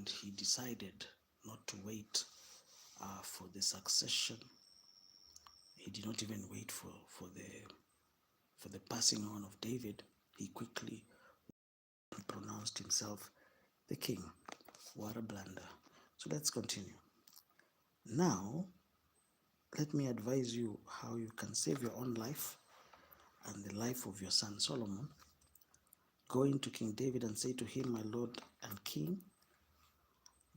and he decided not to wait for the succession. He did not even wait for the passing on of David. He quickly pronounced himself the king. What a blunder. So let's continue. Now, let me advise you how you can save your own life and the life of your son Solomon. Go into King David and say to him, my Lord and King,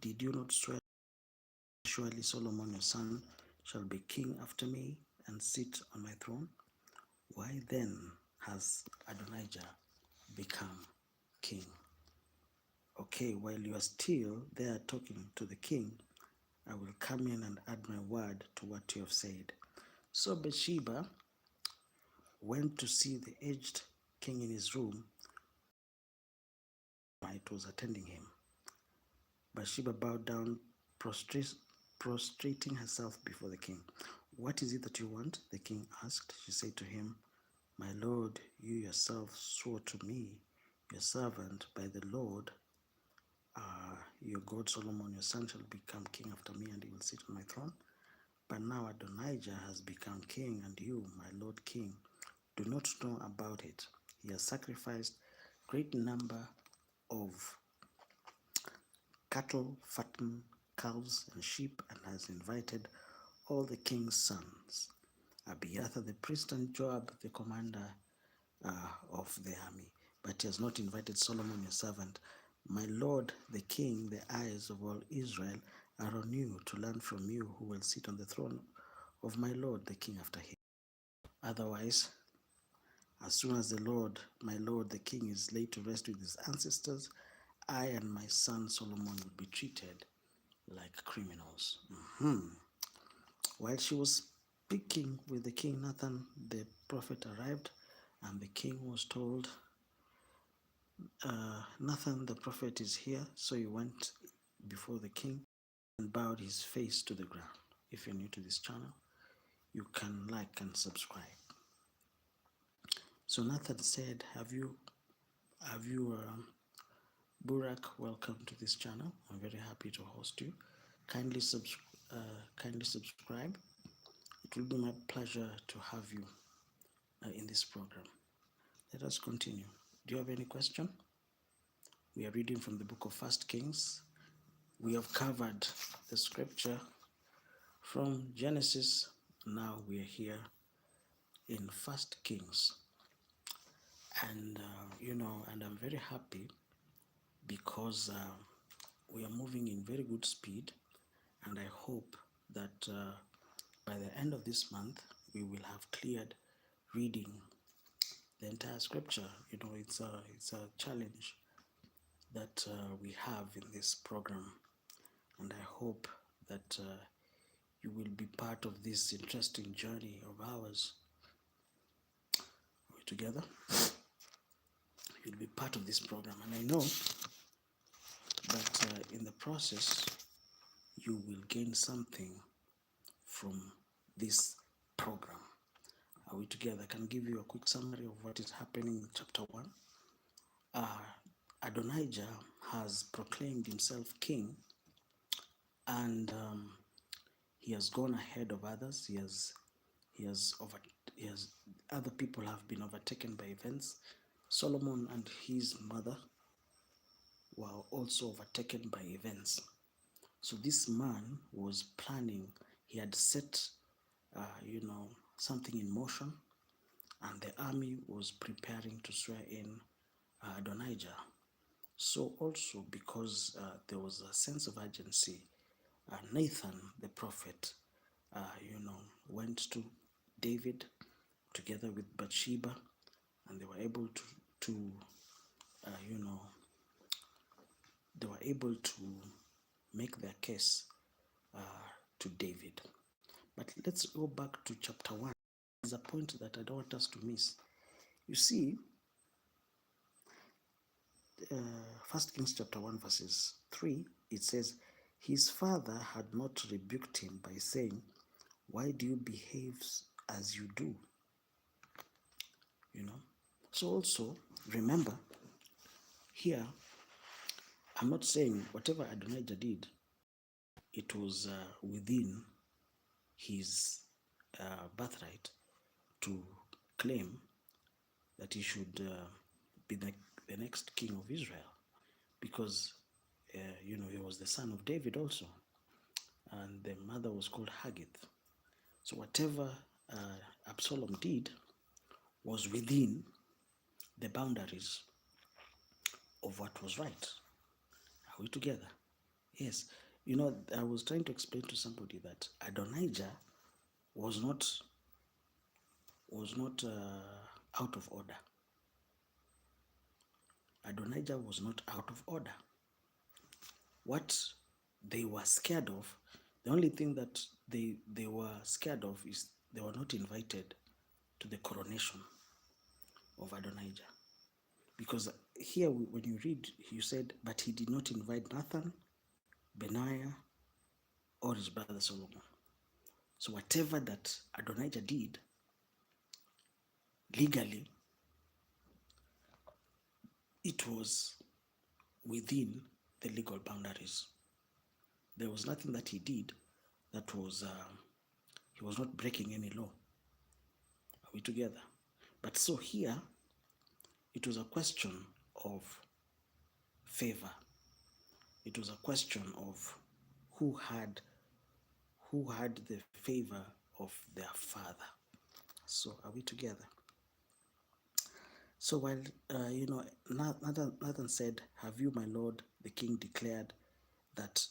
did you not swear, surely Solomon your son shall be king after me and sit on my throne? Why then has Adonijah become king? Okay, while you are still there talking to the king, I will come in and add my word to what you have said. So Bathsheba went to see the aged king in his room. It was attending him. Bathsheba bowed down, prostrating herself before the king. What is it that you want? The king asked. She said to him, my lord, you yourself swore to me, your servant, by the Lord, your God Solomon, your son shall become king after me, and he will sit on my throne. But now Adonijah has become king, and you, my lord king, do not know about it. He has sacrificed great number of cattle, fattened cows and sheep, and has invited all the king's sons, Abiathar the priest and Joab the commander of the army. But he has not invited Solomon your servant. My lord the king, the eyes of all Israel are on you to learn from you who will sit on the throne of my lord the king after him. Otherwise, as soon as my lord the king, is laid to rest with his ancestors, I and my son Solomon will be treated like criminals. While she was speaking with the king, Nathan the prophet arrived, and the king was told, Nathan the prophet is here. So he went before the king and bowed his face to the ground. If you're new to this channel, you can like and subscribe. So Nathan said, have you Burak, welcome to this channel. I'm very happy to host you. Kindly subscribe. It will be my pleasure to have you in this program. Let us continue. Do you have any question? We are reading from the book of 1 Kings. We have covered the scripture from Genesis. Now we are here in 1 Kings. And, and I'm very happy because we are moving in very good speed. And I hope that by the end of this month, we will have cleared reading the entire scripture. It's a challenge that we have in this program, and I hope that you will be part of this interesting journey of ours. Are we together? You'll be part of this program, and I know that in the process you will gain something from this program. Are we together? I can give you a quick summary of what is happening in chapter 1. Adonijah has proclaimed himself king, and he has gone ahead of others. Other people have been overtaken by events. Solomon and his mother were also overtaken by events. So this man was planning. He had set, something in motion, and the army was preparing to swear in Adonijah. So also because there was a sense of urgency, Nathan the prophet, went to David together with Bathsheba, and they were able to make their case to David. But let's go back to chapter 1. There's a point that I don't want us to miss. You see, 1 Kings chapter 1 verses 3, it says, his father had not rebuked him by saying, why do you behave as you do? So also, remember, here, I'm not saying whatever Adonijah did, it was within his birthright to claim that he should be the next king of Israel, because he was the son of David also, and the mother was called Haggith. So whatever Absalom did was within the boundaries of what was right. Are we together? Yes. I was trying to explain to somebody that Adonijah was not out of order. Adonijah was not out of order. What they were scared of, the only thing that they were scared of is they were not invited to the coronation of Adonijah. Because here, when you read, you said, but he did not invite Nathan, Benaiah, or his brother Solomon. So whatever that Adonijah did, legally, it was within the legal boundaries. There was nothing that he did that was, he was not breaking any law. Are we together? But so here, it was a question of favor. It was a question of who had the favor of their father. So are we together? So while Nathan said, "Have you, my lord, the king, declared that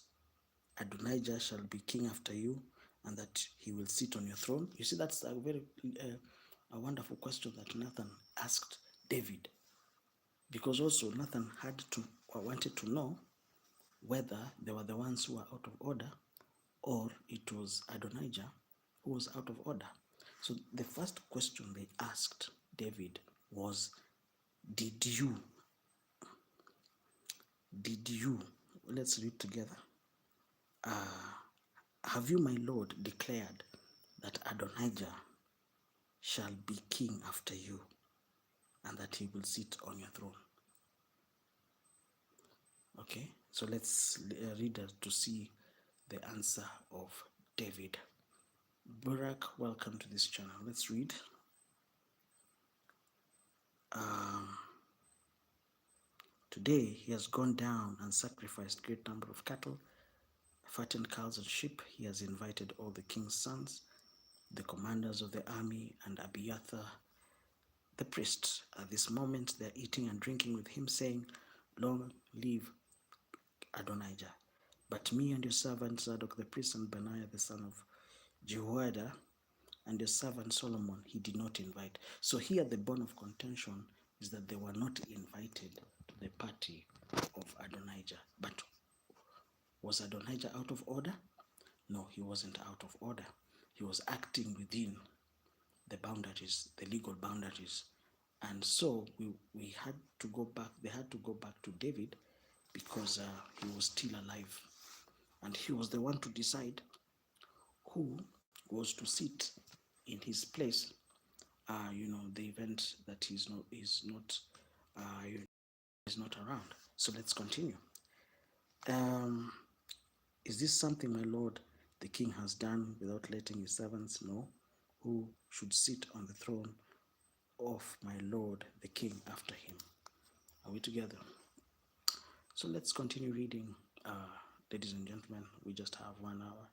Adonijah shall be king after you, and that he will sit on your throne?" You see, that's a very a wonderful question that Nathan asked David, because also Nathan wanted to know whether they were the ones who were out of order, or it was Adonijah who was out of order. So the first question they asked David was, did you, let's read together. Have you, my lord, declared that Adonijah shall be king after you, and that he will sit on your throne? Okay, so let's read to see the answer of David. Barak, welcome to this channel. Let's read. Today he has gone down and sacrificed great number of cattle, fattened cows and sheep. He has invited all the king's sons, the commanders of the army, and Abiathar the priest. At this moment they are eating and drinking with him, saying, "Long live Adonijah. But me and your servant Zadok the priest and Benaiah the son of Jehoiada and your servant Solomon he did not invite." So here the bone of contention is that they were not invited to the party of Adonijah. But was Adonijah out of order? No, he wasn't out of order. He was acting within the boundaries, the legal boundaries. And so we had to go back, they had to go back to David, because he was still alive. And he was the one to decide who was to sit in his place. The event that is not around. So let's continue. Is this something my lord the king has done without letting his servants know who should sit on the throne of my lord the king after him? Are we together? So let's continue reading. Ladies and gentlemen, we just have 1 hour.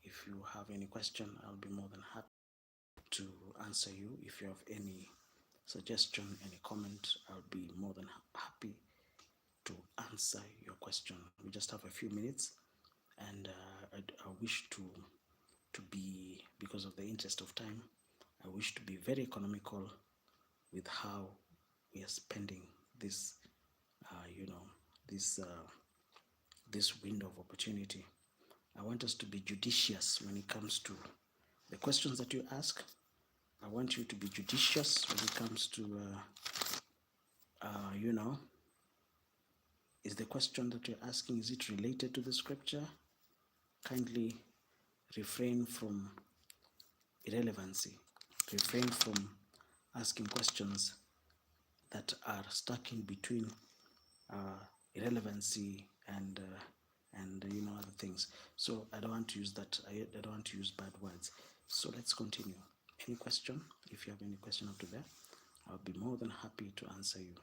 If you have any question, I'll be more than happy to answer you. If you have any suggestion, any comment, I'll be more than happy to answer your question. We just have a few minutes, and I wish to be, because of the interest of time, I wish to be very economical with how we are spending this, this window of opportunity. I want us to be judicious when it comes to the questions that you ask. I want you to be judicious when it comes to, is the question that you're asking, is it related to the scripture? Kindly refrain from irrelevancy. Refrain from asking questions that are stuck in between irrelevancy and other things. So I don't want to use that. I don't want to use bad words. So let's continue. Any question? If you have any question up to there, I'll be more than happy to answer you.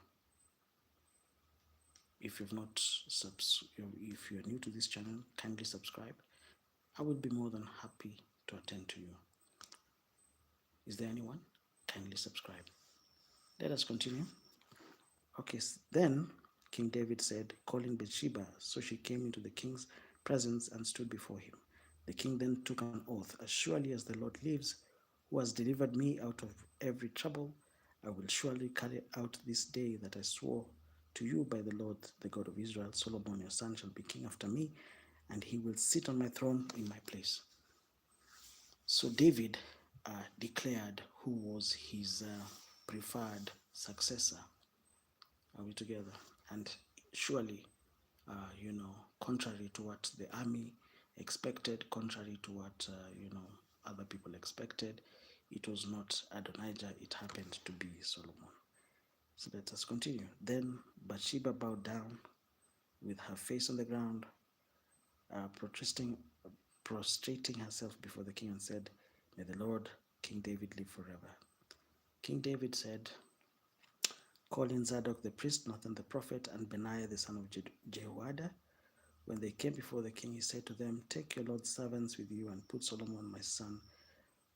If you've not if you're new to this channel, kindly subscribe. I will be more than happy to attend to you. Is there anyone? Kindly subscribe. Let us continue. Okay, then King David said, calling Bathsheba. So she came into the king's presence and stood before him. The king then took an oath, as surely as the Lord lives, who has delivered me out of every trouble, I will surely carry out this day that I swore to you by the Lord, the God of Israel. Solomon your son shall be king after me, and he will sit on my throne in my place. So David declared who was his preferred successor. Are we together? And surely, contrary to what the army expected, contrary to what, other people expected, it was not Adonijah, it happened to be Solomon. So let us continue. Then Bathsheba bowed down with her face on the ground, prostrating herself before the king and said, may the Lord, King David, live forever. King David said, call in Zadok the priest, Nathan the prophet, and Benaiah the son of Jehoiada. When they came before the king, he said to them, take your Lord's servants with you and put Solomon my son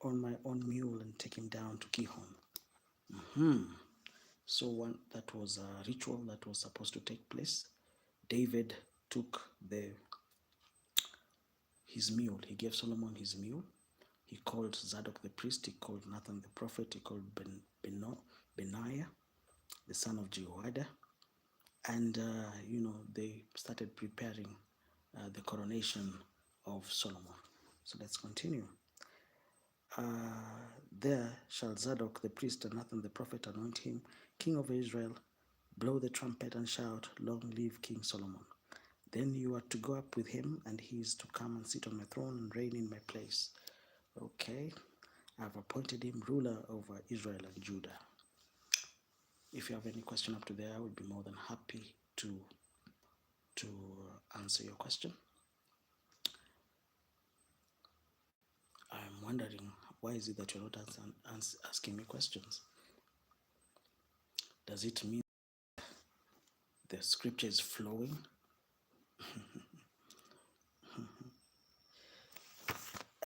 on my own mule and take him down to Gihon. So that was a ritual that was supposed to take place. David took his mule. He gave Solomon his mule. He called Zadok the priest. He called Nathan the prophet. He called Benaiah, the son of Jehoiada. And, they started preparing the coronation of Solomon. So let's continue. There shall Zadok the priest and Nathan the prophet anoint him king of Israel, blow the trumpet and shout, long live King Solomon. Then you are to go up with him, and he is to come and sit on my throne and reign in my place. Okay, I've appointed him ruler over Israel and Judah. If you have any question up to there, I would be more than happy to answer your question. I'm wondering, why is it that you're not asking me questions? Does it mean the scripture is flowing?